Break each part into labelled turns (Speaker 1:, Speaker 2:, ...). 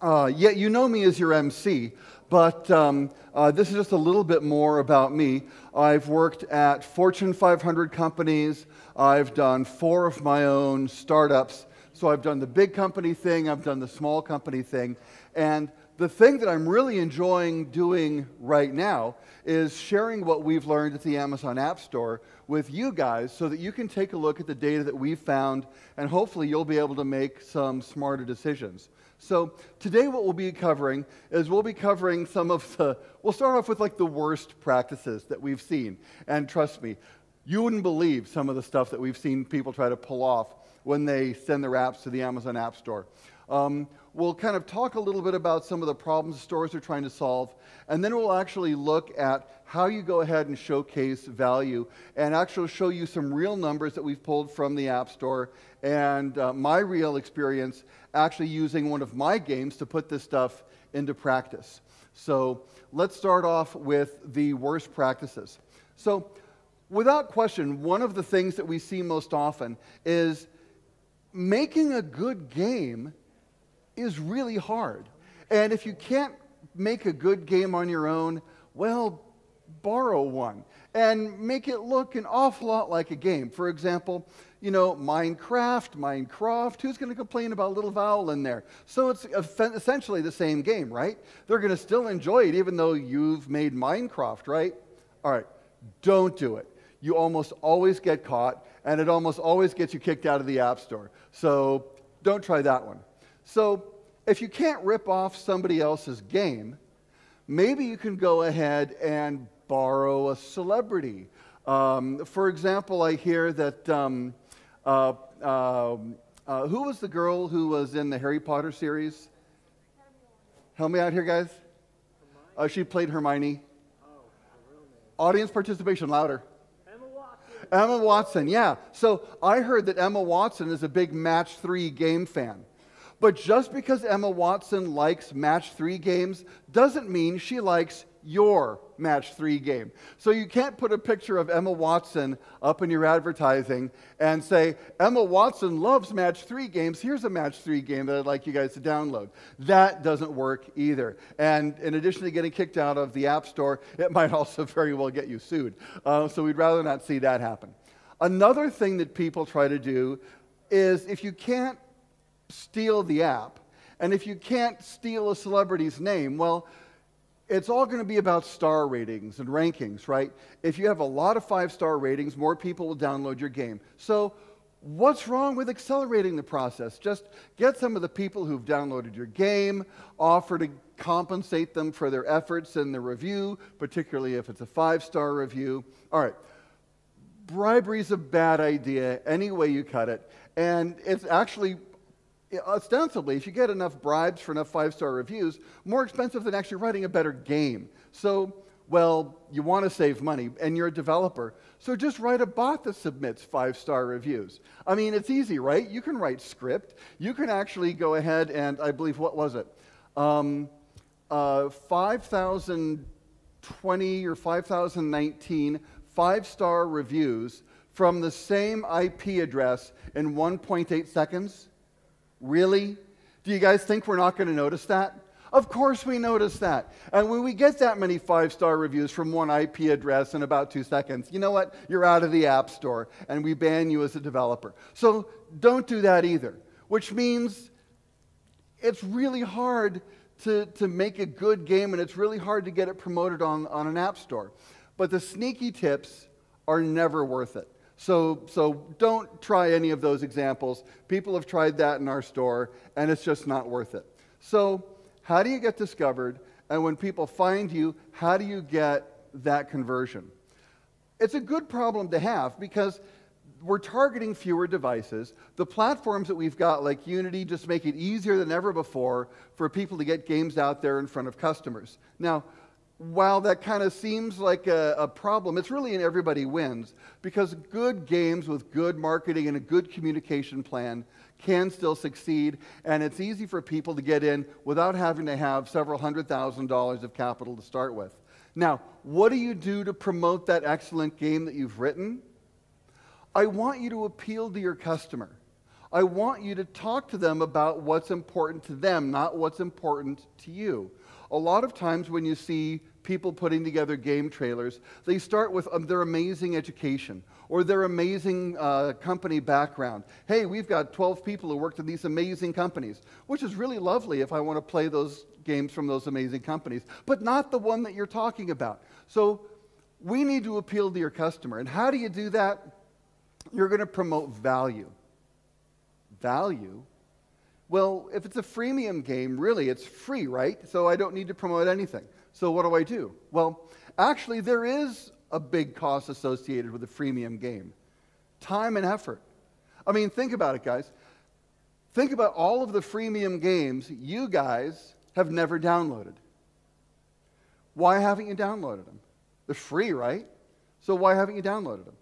Speaker 1: Yeah, you know me as your MC, but this is just a little bit more about me. I've worked at Fortune 500 companies. I've done 4 of my own startups. So I've done the big company thing, I've done the small company thing. And the thing that I'm really enjoying doing right now is sharing what we've learned at the Amazon Appstore with you guys so that you can take a look at the data that we've found and hopefully you'll be able to make some smarter decisions. So today what we'll be covering is we'll be covering some of the, we'll start off with like the worst practices that we've seen. And trust me, you wouldn't believe some of the stuff that we've seen people try to pull off when they send their apps to the Amazon App Store. We'll kind of talk a little bit about some of the problems stores are trying to solve, and then we'll actually look at how you go ahead and showcase value and actually show you some real numbers that we've pulled from the App Store and my real experience actually using one of my games to put this stuff into practice. So let's start off with the worst practices. So without question, one of the things that we see most often is making a good game is really hard. And if you can't make a good game on your own, well, borrow one and make it look an awful lot like a game. For example, you know, Minecraft, who's going to complain about a little vowel in there? So it's essentially the same game, right? They're going to still enjoy it even though you've made Minecraft, right? All right, don't do it. You almost always get caught, and it almost always gets you kicked out of the App Store. So don't try that one. So if you can't rip off somebody else's game, maybe you can go ahead and borrow a celebrity. For example, I hear that, who was the girl who was in the Harry Potter series? Help me out here, guys. She played Hermione. Audience participation, louder. Emma Watson, yeah. So I heard that Emma Watson is a big Match 3 game fan. But just because Emma Watson likes Match 3 games doesn't mean she likes your Match 3 game. So you can't put a picture of Emma Watson up in your advertising and say, Emma Watson loves Match 3 games, here's a Match 3 game that I'd like you guys to download. That doesn't work either. And in addition to getting kicked out of the App Store, it might also very well get you sued. So we'd rather not see that happen. Another thing that people try to do is if you can't steal the app, and if you can't steal a celebrity's name, well, it's all going to be about star ratings and rankings, right? If you have a lot of 5-star ratings, more people will download your game. So what's wrong with accelerating the process? Just get some of the people who've downloaded your game, offer to compensate them for their efforts in the review, particularly if it's a 5-star review. All right, bribery is a bad idea any way you cut it, and it's actually ostensibly, if you get enough bribes for enough 5-star reviews, more expensive than actually writing a better game. So, well, you want to save money, and you're a developer, so just write a bot that submits 5-star reviews. I mean, it's easy, right? You can write script. You can actually go ahead and, I believe, what was it? 5,020 or 5,019 5-star reviews from the same IP address in 1.8 seconds. Really? Do you guys think we're not going to notice that? Of course we notice that. And when we get that many 5-star reviews from one IP address in about 2 seconds, you know what? You're out of the App Store, and we ban you as a developer. So don't do that either, which means it's really hard to make a good game, and it's really hard to get it promoted on an App Store. But the sneaky tips are never worth it. So don't try any of those examples. People have tried that in our store, and it's just not worth it. So how do you get discovered? And when people find you, how do you get that conversion? It's a good problem to have because we're targeting fewer devices. The platforms that we've got, like Unity, just make it easier than ever before for people to get games out there in front of customers. Now, while that kind of seems like a problem, it's really an everybody wins, because good games with good marketing and a good communication plan can still succeed, and it's easy for people to get in without having to have several $100,000 of capital to start with. Now, what do you do to promote that excellent game that you've written? I want you to appeal to your customer. I want you to talk to them about what's important to them, not what's important to you. A lot of times when you see people putting together game trailers, they start with their amazing education or their amazing company background. Hey, we've got 12 people who worked in these amazing companies, which is really lovely if I want to play those games from those amazing companies, but not the one that you're talking about. So we need to appeal to your customer. And how do you do that? You're going to promote value. Value? Well, if it's a freemium game, really, it's free, right? So I don't need to promote anything. So what do I do? Well, actually, there is a big cost associated with a freemium game. Time and effort. I mean, think about it, guys. Think about all of the freemium games you guys have never downloaded. Why haven't you downloaded them? They're free, right? So why haven't you downloaded them?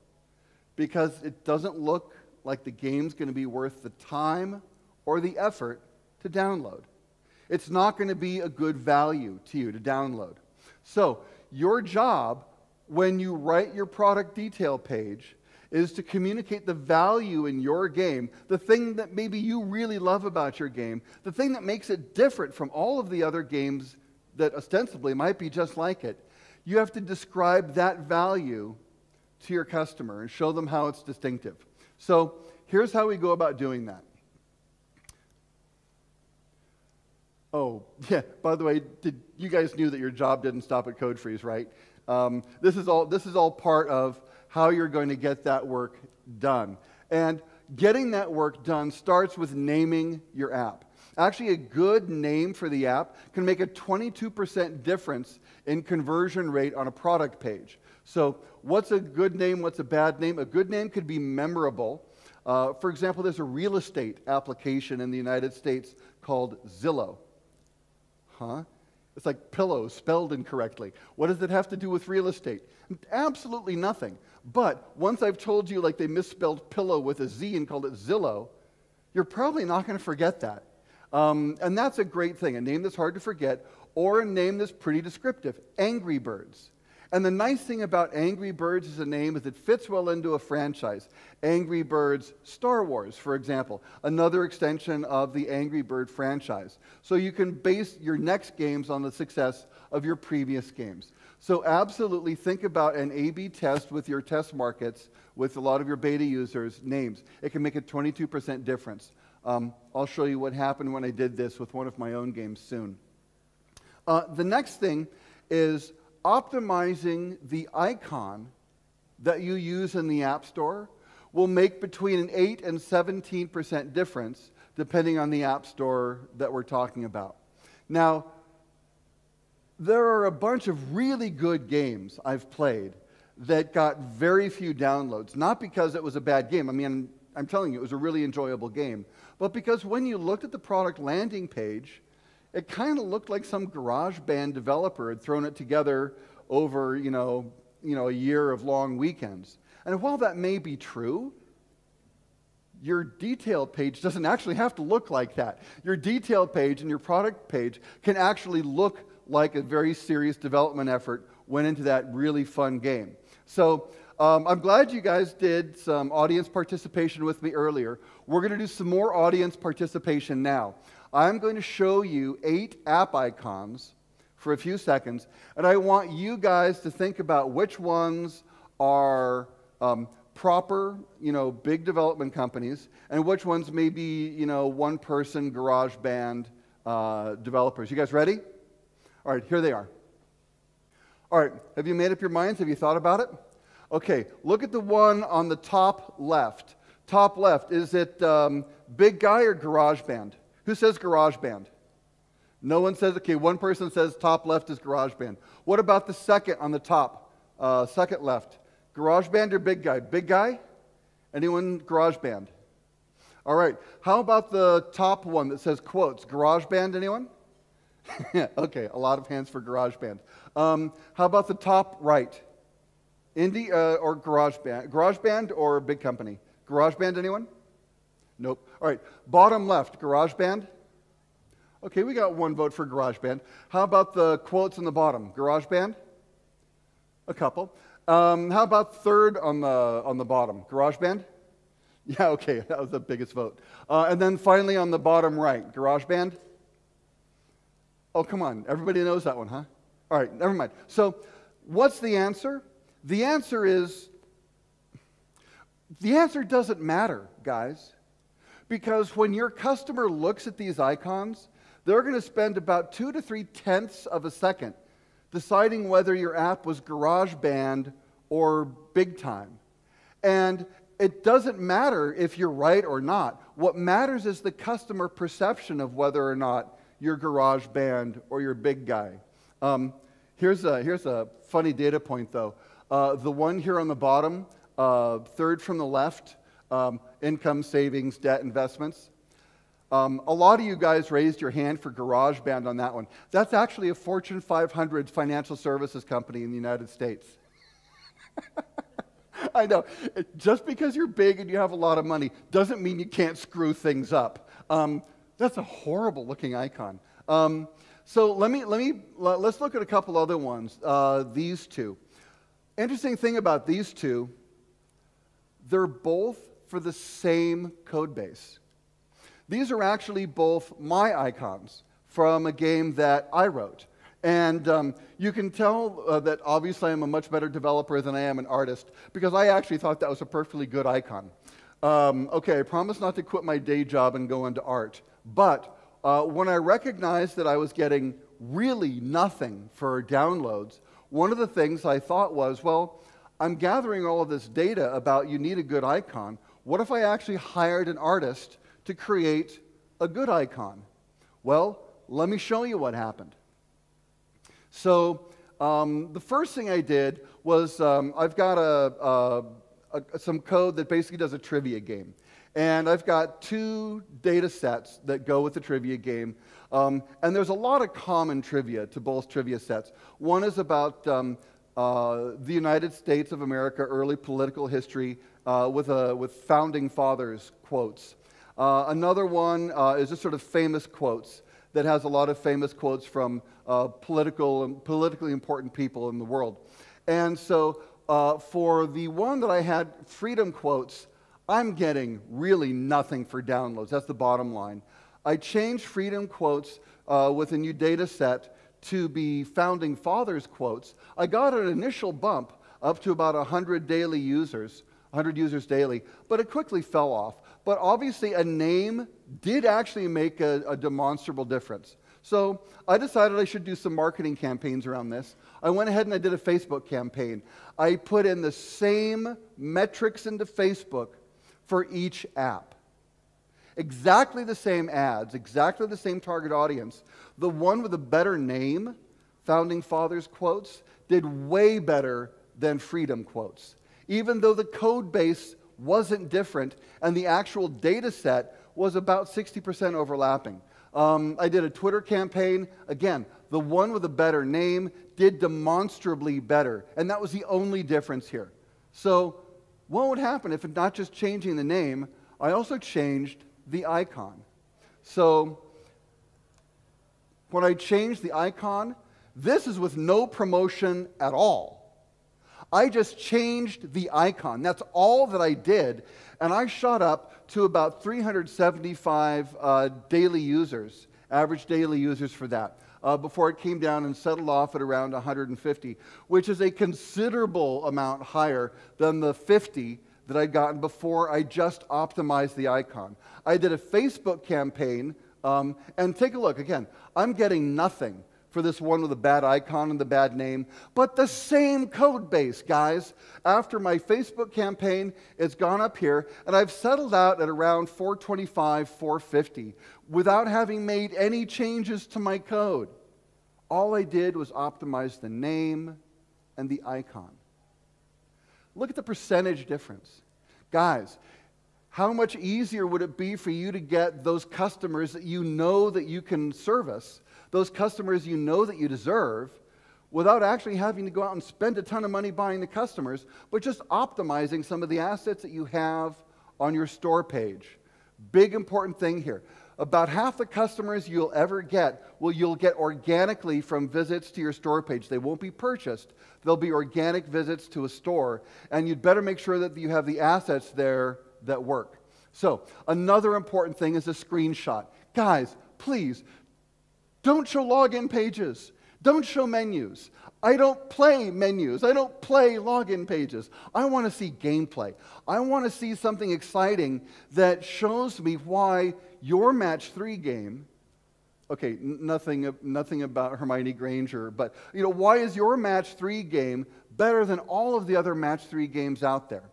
Speaker 1: Because it doesn't look like the game's going to be worth the time or the effort to download. It's not going to be a good value to you to download. So your job when you write your product detail page is to communicate the value in your game, the thing that maybe you really love about your game, the thing that makes it different from all of the other games that ostensibly might be just like it. You have to describe that value to your customer and show them how it's distinctive. So here's how we go about doing that. Oh, yeah, by the way, you guys knew that your job didn't stop at code freeze, right? This is all part of how you're going to get that work done. And getting that work done starts with naming your app. Actually, a good name for the app can make a 22% difference in conversion rate on a product page. So what's a good name? What's a bad name? A good name could be memorable. For example, there's a real estate application in the United States called Zillow. Huh? It's like pillow spelled incorrectly. What does it have to do with real estate? Absolutely nothing. But once I've told you like they misspelled pillow with a Z and called it Zillow, you're probably not going to forget that. And that's a great thing, a name that's hard to forget, or a name that's pretty descriptive, Angry Birds. And the nice thing about Angry Birds as a name is it fits well into a franchise. Angry Birds Star Wars, for example, another extension of the Angry Bird franchise. So you can base your next games on the success of your previous games. So absolutely think about an A/B test with your test markets, with a lot of your beta users' names. It can make a 22% difference. I'll show you what happened when I did this with one of my own games soon. The next thing is optimizing the icon that you use in the App Store will make between an 8 and 17% difference depending on the App Store that we're talking about. Now, there are a bunch of really good games I've played that got very few downloads, not because it was a bad game. I mean, I'm telling you, it was a really enjoyable game, but because when you looked at the product landing page, it kind of looked like some GarageBand developer had thrown it together over, a year of long weekends. And while that may be true, your detail page doesn't actually have to look like that. Your detail page and your product page can actually look like a very serious development effort went into that really fun game. So I'm glad you guys did some audience participation with me earlier. We're going to do some more audience participation now. I'm going to show you 8 app icons for a few seconds, and I want you guys to think about which ones are proper, big development companies, and which ones may be, one-person GarageBand developers. You guys ready? All right, here they are. All right, have you made up your minds? Have you thought about it? Okay, look at the one on the top left. Top left, is it Big Guy or GarageBand? Who says GarageBand? No one says, okay, one person says top left is GarageBand. What about the second on the top, second left? GarageBand or Big Guy? Big Guy? Anyone GarageBand? All right, how about the top one that says quotes? GarageBand, anyone? Okay, a lot of hands for GarageBand. How about the top right? Indie or GarageBand? GarageBand or Big Company? GarageBand, anyone? Nope. All right, bottom left, GarageBand? Okay, we got one vote for GarageBand. How about the quotes on the bottom? GarageBand? A couple. How about third on the bottom? GarageBand? Yeah, okay, that was the biggest vote. And then finally on the bottom right, GarageBand. Oh, come on, everybody knows that one, huh? All right, never mind. So what's the answer? The answer doesn't matter, guys. Because when your customer looks at these icons, they're going to spend about 2 to 3/10 of a second deciding whether your app was GarageBand or Big Time. And it doesn't matter if you're right or not. What matters is the customer perception of whether or not you're GarageBand or you're Big Guy. Here's a funny data point, though. The one here on the bottom, third from the left, income, savings, debt, investments. A lot of you guys raised your hand for GarageBand on that one. That's actually a Fortune 500 financial services company in the United States. I know. Just because you're big and you have a lot of money doesn't mean you can't screw things up. That's a horrible looking icon. So let's look at a couple other ones. These two. Interesting thing about these two, they're both for the same code base. These are actually both my icons from a game that I wrote. And you can tell that obviously I'm a much better developer than I am an artist, because I actually thought that was a perfectly good icon. Okay, I promise not to quit my day job and go into art. But when I recognized that I was getting really nothing for downloads, one of the things I thought was, well, I'm gathering all of this data about you need a good icon. What if I actually hired an artist to create a good icon? Well, let me show you what happened. So the first thing I did was I've got some code that basically does a trivia game. And I've got 2 data sets that go with the trivia game. And there's a lot of common trivia to both trivia sets. One is about the United States of America, early political history with founding fathers quotes. Another one is just sort of famous quotes that has a lot of famous quotes from politically important people in the world. And so for the one that I had, freedom quotes, I'm getting really nothing for downloads. That's the bottom line. I changed freedom quotes with a new data set to be founding fathers quotes. I got an initial bump up to about 100 daily users, 100 users daily, but it quickly fell off. But obviously a name did actually make a demonstrable difference. So I decided I should do some marketing campaigns around this. I went ahead and I did a Facebook campaign. I put in the same metrics into Facebook for each app. Exactly the same ads, exactly the same target audience. The one with a better name, Founding Fathers quotes, did way better than freedom quotes, even though the code base wasn't different and the actual data set was about 60% overlapping. I did a Twitter campaign. Again, the one with a better name did demonstrably better, and that was the only difference here. So what would happen if, not just changing the name, I also changed the icon? So when I changed the icon, this is with no promotion at all. I just changed the icon. That's all that I did, and I shot up to about 375 daily users, average daily users for that, before it came down and settled off at around 150, which is a considerable amount higher than the 50 that I'd gotten before I just optimized the icon. I did a Facebook campaign, and take a look. Again, I'm getting nothing for this one with a bad icon and the bad name, but the same code base, guys. After my Facebook campaign, it's gone up here, and I've settled out at around 425, 450, without having made any changes to my code. All I did was optimize the name and the icon. Look at the percentage difference. Guys, how much easier would it be for you to get those customers that you know that you can service, those customers you know that you deserve, without actually having to go out and spend a ton of money buying the customers, but just optimizing some of the assets that you have on your store page? Big important thing here. About half the customers you'll ever get, you'll get organically from visits to your store page. They won't be purchased. They'll be organic visits to a store, and you'd better make sure that you have the assets there that work. So another important thing is a screenshot. Guys, please, don't show login pages. Don't show menus. I don't play menus. I don't play login pages. I want to see gameplay. I want to see something exciting that shows me why your match 3 game, okay, nothing about Hermione Granger, but why is your match 3 game better than all of the other match 3 games out there?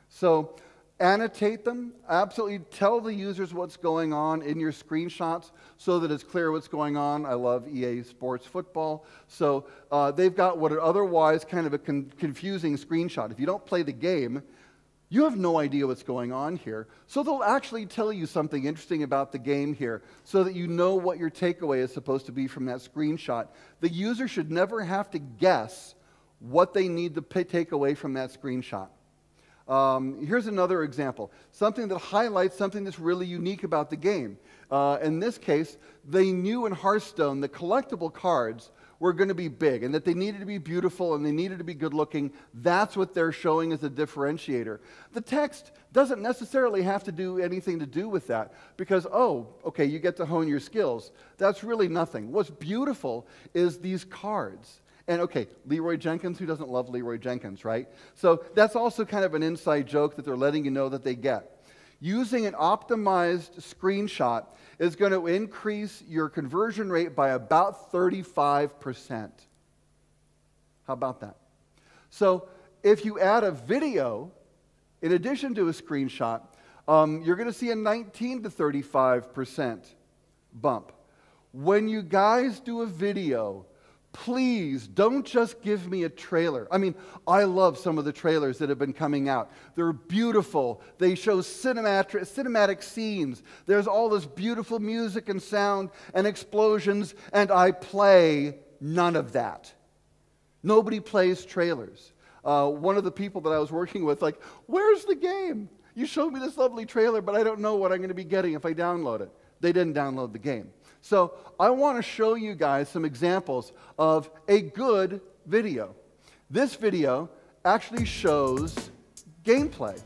Speaker 1: So annotate them. Absolutely tell the users what's going on in your screenshots so that it's clear what's going on. I love EA Sports Football. So they've got what are otherwise kind of a confusing screenshot. If you don't play the game, you have no idea what's going on here. So they'll actually tell you something interesting about the game here so that you know what your takeaway is supposed to be from that screenshot. The user should never have to guess what they need to take away from that screenshot. Here's another example, something that highlights something that's really unique about the game. In this case, they knew in Hearthstone that collectible cards were going to be big and that they needed to be beautiful and they needed to be good looking. That's what they're showing as a differentiator. The text doesn't necessarily have to do anything to do with that because, oh, okay, you get to hone your skills. That's really nothing. What's beautiful is these cards. And okay, Leroy Jenkins, who doesn't love Leroy Jenkins, right? So that's also kind of an inside joke that they're letting you know that they get. Using an optimized screenshot is going to increase your conversion rate by about 35%. How about that? So if you add a video in addition to a screenshot, you're going to see a 19 to 35% bump. When you guys do a video, please don't just give me a trailer. I mean, I love some of the trailers that have been coming out. They're beautiful. They show cinematic scenes. There's all this beautiful music and sound and explosions, and I play none of that. Nobody plays trailers. One of the people that I was working with, like, where's the game? You showed me this lovely trailer, but I don't know what I'm going to be getting if I download it. They didn't download the game. So I want to show you guys some examples of a good video. This video actually shows gameplay,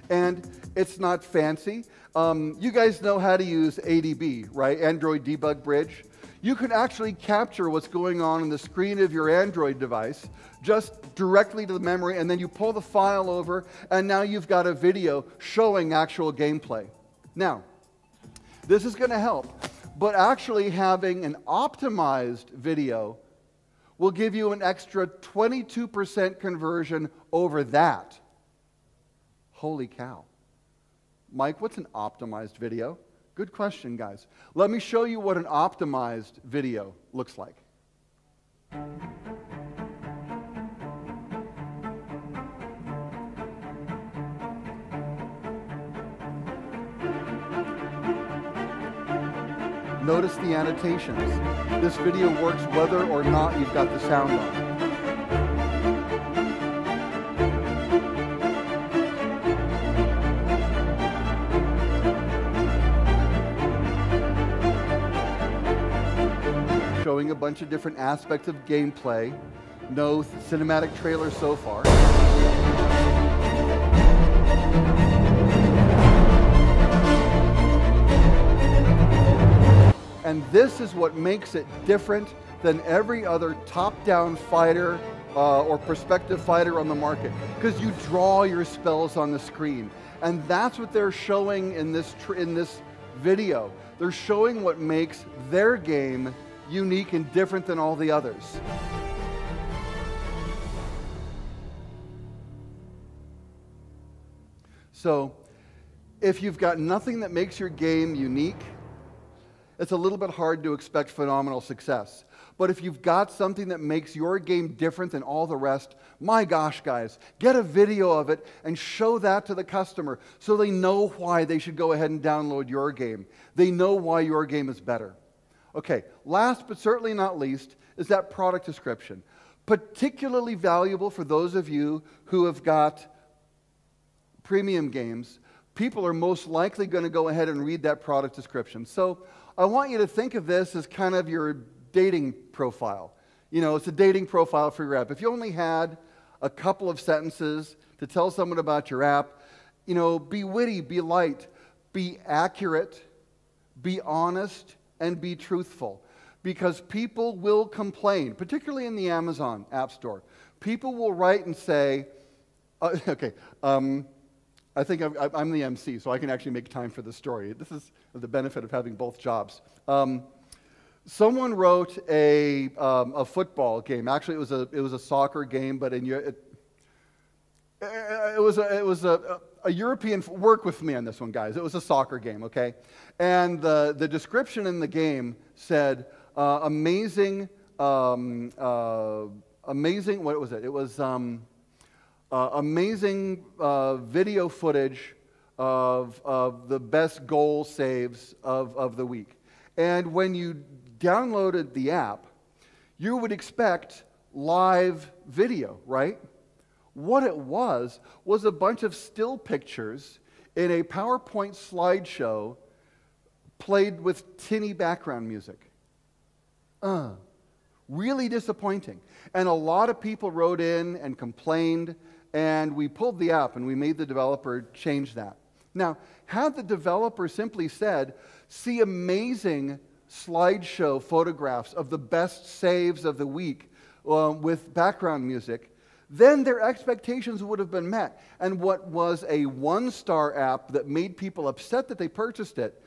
Speaker 1: and it's not fancy. You guys know how to use ADB, right? Android Debug Bridge. You can actually capture what's going on the screen of your Android device just directly to the memory, and then you pull the file over, and now you've got a video showing actual gameplay. Now, this is going to help. But actually having an optimized video will give you an extra 22% conversion over that. Holy cow. Mike, what's an optimized video? Good question, guys. Let me show you what an optimized video looks like. Notice the annotations. This video works whether or not you've got the sound on. Showing a bunch of different aspects of gameplay. No cinematic trailer so far. And this is what makes it different than every other top-down fighter or perspective fighter on the market, because you draw your spells on the screen. And that's what they're showing in this video. They're showing what makes their game unique and different than all the others. So, if you've got nothing that makes your game unique, it's a little bit hard to expect phenomenal success. But if you've got something that makes your game different than all the rest, my gosh, guys, get a video of it and show that to the customer so they know why they should go ahead and download your game. They know why your game is better. Okay, last but certainly not least is that product description. Particularly valuable for those of you who have got premium games. People are most likely going to go ahead and read that product description. So I want you to think of this as kind of your dating profile. You know, it's a dating profile for your app. If you only had a couple of sentences to tell someone about your app, you know, be witty, be light, be accurate, be honest, and be truthful. Because people will complain, particularly in the Amazon App Store. People will write and say, I think I'm the MC, so I can actually make time for the story. This is the benefit of having both jobs. Someone wrote a football game. Actually, it was a soccer game, but it was a European. Work with me on this one, guys. It was a soccer game, okay? And the description in the game said, amazing. What was it? It was amazing video footage of the best goal saves of the week. And when you downloaded the app, you would expect live video, right? What it was a bunch of still pictures in a PowerPoint slideshow played with tinny background music. Really disappointing. And a lot of people wrote in and complained, and we pulled the app and we made the developer change that. Now, had the developer simply said, see amazing slideshow photographs of the best saves of the week with background music, then their expectations would have been met. And what was a one-star app that made people upset that they purchased it,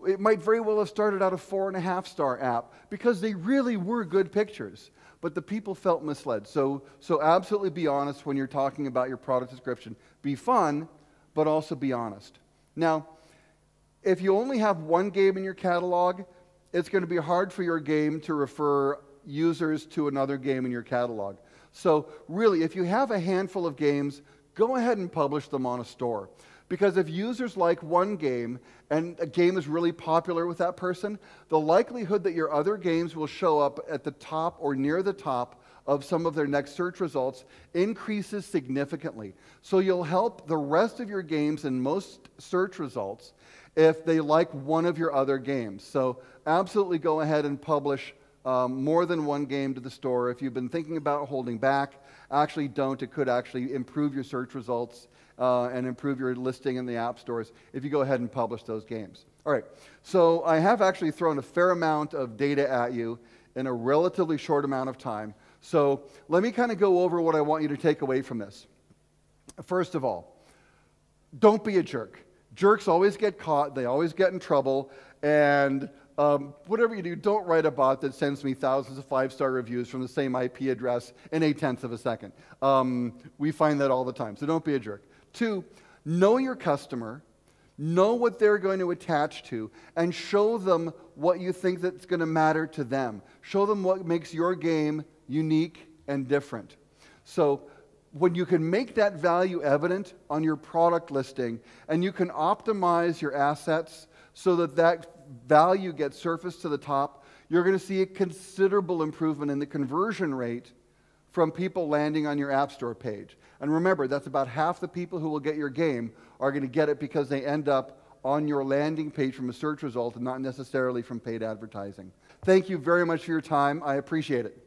Speaker 1: it might very well have started out a 4.5-star app because they really were good pictures. But the people felt misled. So absolutely be honest when you're talking about your product description. Be fun, but also be honest. Now, if you only have one game in your catalog, it's going to be hard for your game to refer users to another game in your catalog. So really, if you have a handful of games, go ahead and publish them on a store. Because if users like one game and a game is really popular with that person, the likelihood that your other games will show up at the top or near the top of some of their next search results increases significantly. So you'll help the rest of your games in most search results if they like one of your other games. So absolutely go ahead and publish more than one game to the store. If you've been thinking about holding back, actually don't. It could actually improve your search results and improve your listing in the app stores if you go ahead and publish those games. All right, so I have actually thrown a fair amount of data at you in a relatively short amount of time. So let me kind of go over what I want you to take away from this. First of all, don't be a jerk. Jerks always get caught, they always get in trouble, and whatever you do, don't write a bot that sends me thousands of 5-star reviews from the same IP address in 0.8 of a second. We find that all the time, so don't be a jerk. 2, know your customer, know what they're going to attach to, and show them what you think that's going to matter to them. Show them what makes your game unique and different. So when you can make that value evident on your product listing, and you can optimize your assets so that that value gets surfaced to the top, you're going to see a considerable improvement in the conversion rate from people landing on your App Store page. And remember, that's about half the people who will get your game are going to get it because they end up on your landing page from a search result and not necessarily from paid advertising. Thank you very much for your time. I appreciate it.